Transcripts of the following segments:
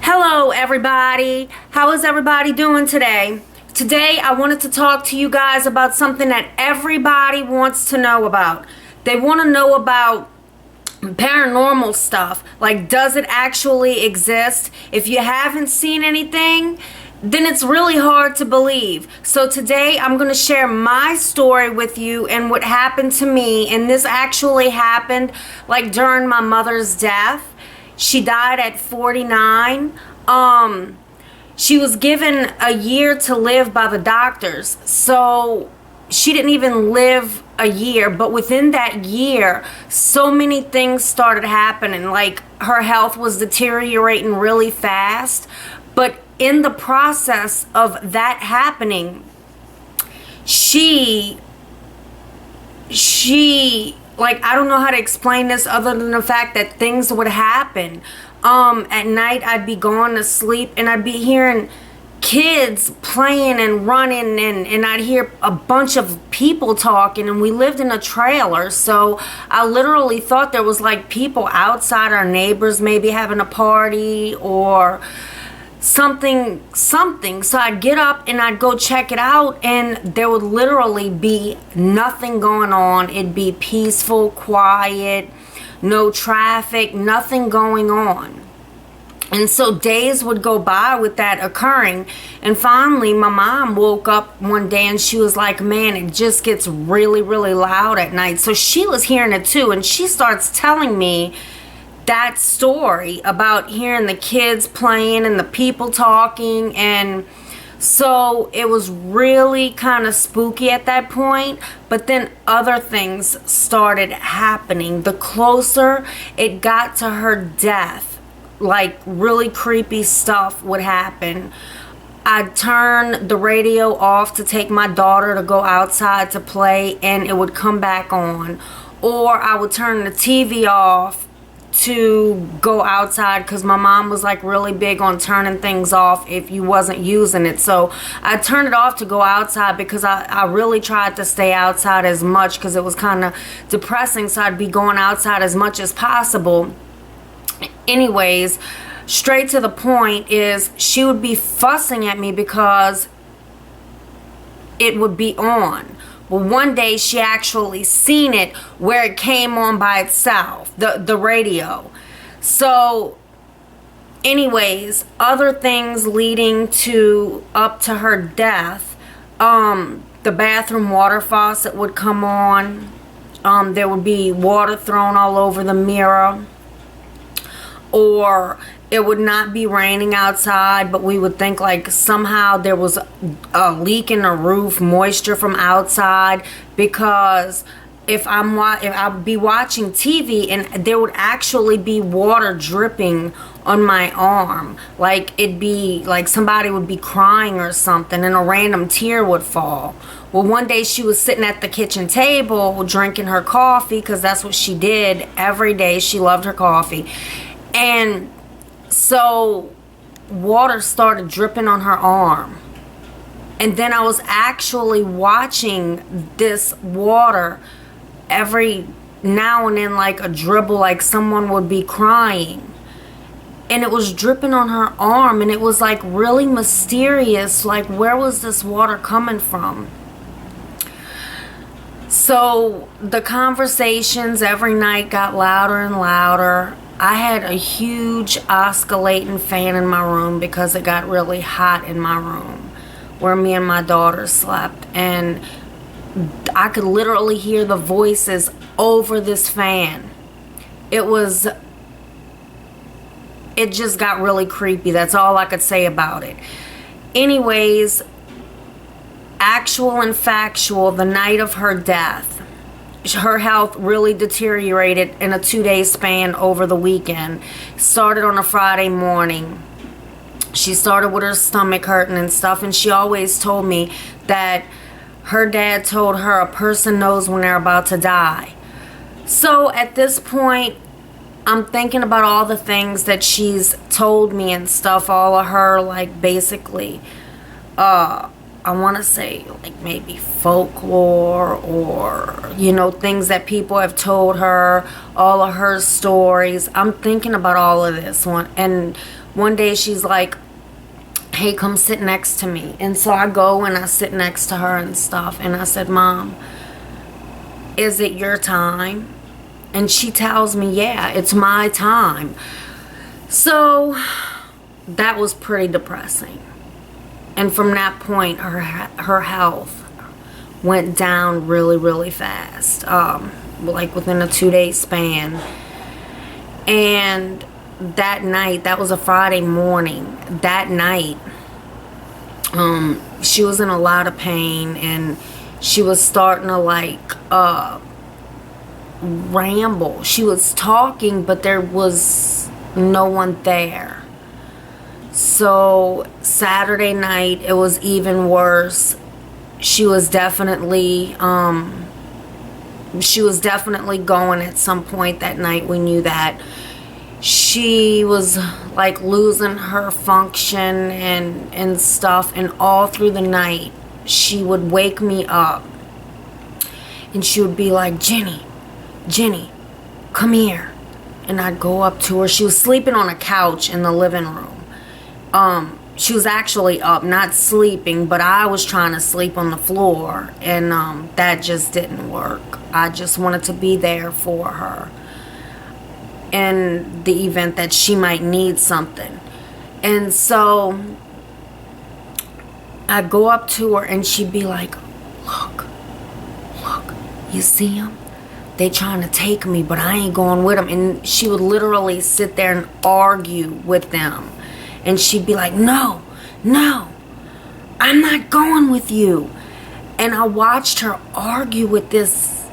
Hello everybody. How is everybody doing today? Today I wanted to talk to you guys about something that everybody wants to know about. They want to know about paranormal stuff. Like, does it actually exist? If you haven't seen anything, then it's really hard to believe. So today I'm going to share my story with you and what happened to me. And this actually happened like during my mother's death. She died at 49. She was given a year to live by the doctors. So she didn't even live a year, but within that year, so many things started happening. Like, her health was deteriorating really fast. But in the process of that happening, she like, I don't know how to explain this other than the fact that things would happen. At night I'd be going to sleep and I'd be hearing kids playing and running, and I'd hear a bunch of people talking, and we lived in a trailer, so I literally thought there was like people outside, our neighbors maybe having a party or something. So I'd get up and I'd go check it out, and there would literally be nothing going on. It'd be peaceful, quiet, no traffic, nothing going on. And so days would go by with that occurring, and finally my mom woke up one day and she was like, man, it just gets really, really loud at night. So she was hearing it too, and she starts telling me that story about hearing the kids playing and the people talking. And so it was really kind of spooky at that point. But then other things started happening. The closer it got to her death, like really creepy stuff would happen. I'd turn the radio off to take my daughter to go outside to play, and it would come back on. Or I would turn the TV off to go outside, because my mom was like really big on turning things off if you wasn't using it. So I turned it off to go outside, because I really tried to stay outside as much, because it was kind of depressing. So I'd be going outside as much as possible. Anyways, straight to the point is, she would be fussing at me because it would be on. Well, one day she actually seen it where it came on by itself, the radio. So anyways, other things leading to up to her death, the bathroom water faucet would come on. There would be water thrown all over the mirror. Or it would not be raining outside, but we would think like somehow there was a leak in the roof, moisture from outside, because if I'd be watching TV and there would actually be water dripping on my arm. Like, it'd be like somebody would be crying or something and a random tear would fall. Well, one day she was sitting at the kitchen table drinking her coffee, because that's what she did every day. She loved her coffee. And so water started dripping on her arm. And then I was actually watching this water every now and then, like a dribble, like someone would be crying. And it was dripping on her arm, and it was like really mysterious. Like, where was this water coming from? So the conversations every night got louder and louder. I had a huge oscillating fan in my room because it got really hot in my room where me and my daughter slept. And I could literally hear the voices over this fan. It just got really creepy. That's all I could say about it. Anyways, actual and factual, the night of her death, her health really deteriorated in a 2-day span over the weekend. Started on a Friday morning. She started with her stomach hurting and stuff, and she always told me that her dad told her a person knows when they're about to die. So at this point, I'm thinking about all the things that she's told me and stuff, all of her, like, basically I want to say like maybe folklore, or you know, things that people have told her, all of her stories. I'm thinking about all of this one, and one day she's like, hey, come sit next to me. And so I go and I sit next to her and stuff, and I said, Mom, is it your time? And she tells me, yeah, it's my time. So that was pretty depressing. And from that point, her health went down really, really fast. Like within a 2-day span. And that night, that was a Friday morning. That night, she was in a lot of pain, and she was starting to like ramble. She was talking, but there was no one there. So Saturday night, it was even worse. She was definitely going at some point that night. We knew that. She was like losing her function and stuff, and all through the night she would wake me up and she would be like, Jenny, come here. And I'd go up to her. She was sleeping on a couch in the living room. She was actually up, not sleeping, but I was trying to sleep on the floor, and that just didn't work. I just wanted to be there for her in the event that she might need something. And so I'd go up to her and she'd be like, look, you see them? They trying to take me, but I ain't going with them. And she would literally sit there and argue with them. And she'd be like, no, I'm not going with you. And I watched her argue with this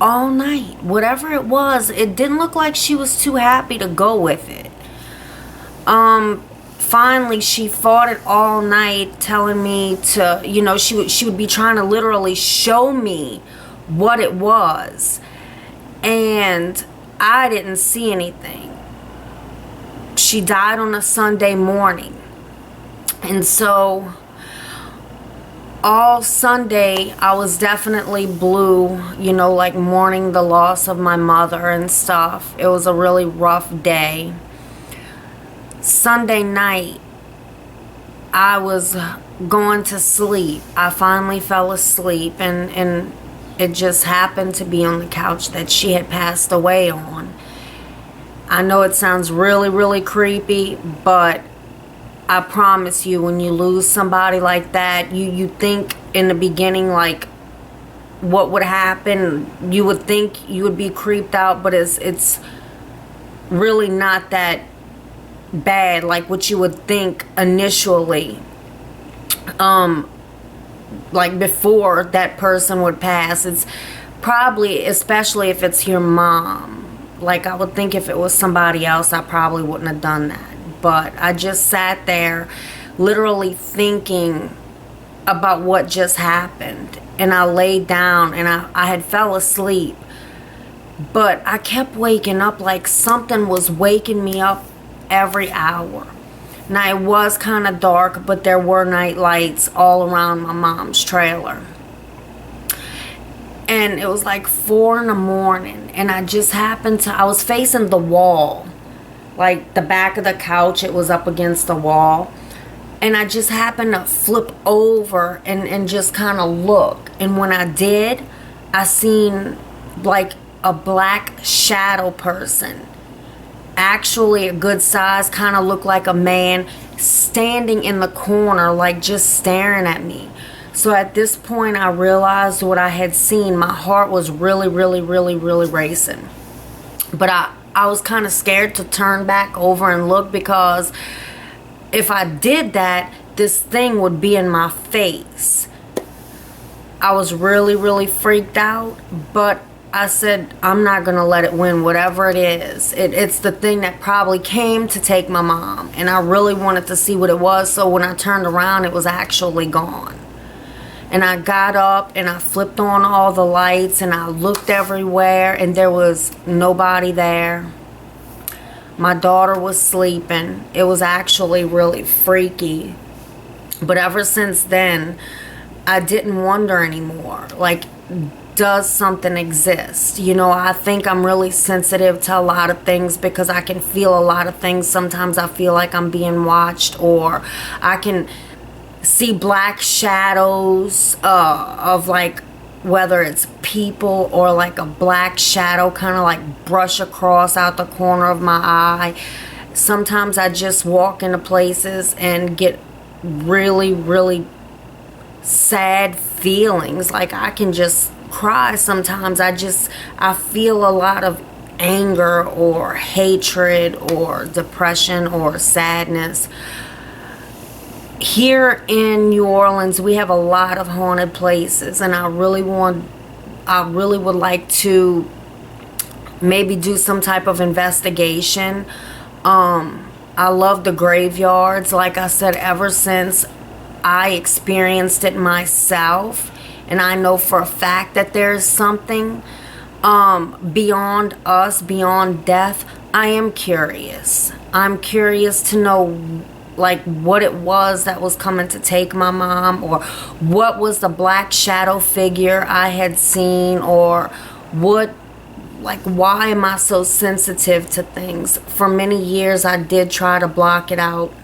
all night. Whatever it was, it didn't look like she was too happy to go with it. Finally, she fought it all night, telling me to, you know, she would be trying to literally show me what it was. And I didn't see anything. She died on a Sunday morning. And so all Sunday I was definitely blue, you know, like mourning the loss of my mother and stuff. It was a really rough day. Sunday night, I was going to sleep. I finally fell asleep, and it just happened to be on the couch that she had passed away on. I know it sounds really, really creepy, but I promise you, when you lose somebody like that, you think in the beginning, like, what would happen? You would think you would be creeped out, but it's really not that bad like what you would think initially. Like before that person would pass, it's probably, especially if it's your mom, like I would think if it was somebody else, I probably wouldn't have done that. But I just sat there literally thinking about what just happened, and I laid down and I had fell asleep, but I kept waking up, like something was waking me up every hour. Now it was kind of dark, but there were night lights all around my mom's trailer. And it was like 4 in the morning, and I just happened to, I was facing the wall, like the back of the couch, it was up against the wall. And I just happened to flip over and just kind of look. And when I did, I seen like a black shadow person, actually a good size, kind of looked like a man, standing in the corner, like just staring at me. So at this point I realized what I had seen. My heart was really, really, really, really racing. But I was kind of scared to turn back over and look, because if I did that, this thing would be in my face. I was really, really freaked out, but I said, I'm not going to let it win, whatever it is. It's the thing that probably came to take my mom, and I really wanted to see what it was. So when I turned around, it was actually gone. And I got up and I flipped on all the lights and I looked everywhere, and there was nobody there. My daughter was sleeping. It was actually really freaky. But ever since then, I didn't wonder anymore. Like, does something exist? You know, I think I'm really sensitive to a lot of things because I can feel a lot of things. Sometimes I feel like I'm being watched, or I can see black shadows of like, whether it's people or like a black shadow kind of like brush across out the corner of my eye. Sometimes I just walk into places and get really, really sad feelings. Like, I can just cry sometimes. I feel a lot of anger or hatred or depression or sadness. Here in New Orleans, we have a lot of haunted places, and I really would like to maybe do some type of investigation. I love the graveyards. Like I said, ever since I experienced it myself, and I know for a fact that there's something beyond us, beyond death. I am curious. I'm curious to know, like, what it was that was coming to take my mom, or what was the black shadow figure I had seen, or what, like, why am I so sensitive to things? For many years I did try to block it out.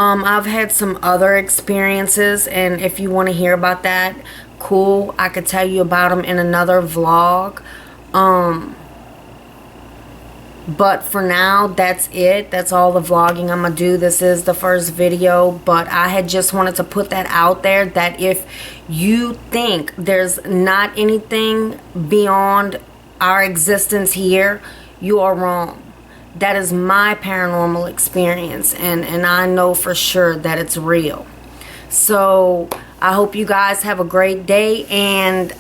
I've had some other experiences, and if you want to hear about that, cool, I could tell you about them in another vlog. But for now, that's it. That's all the vlogging I'm gonna do. This is the first video, but I had just wanted to put that out there, that if you think there's not anything beyond our existence here, you are wrong. That is my paranormal experience, and I know for sure that it's real. So I hope you guys have a great day, and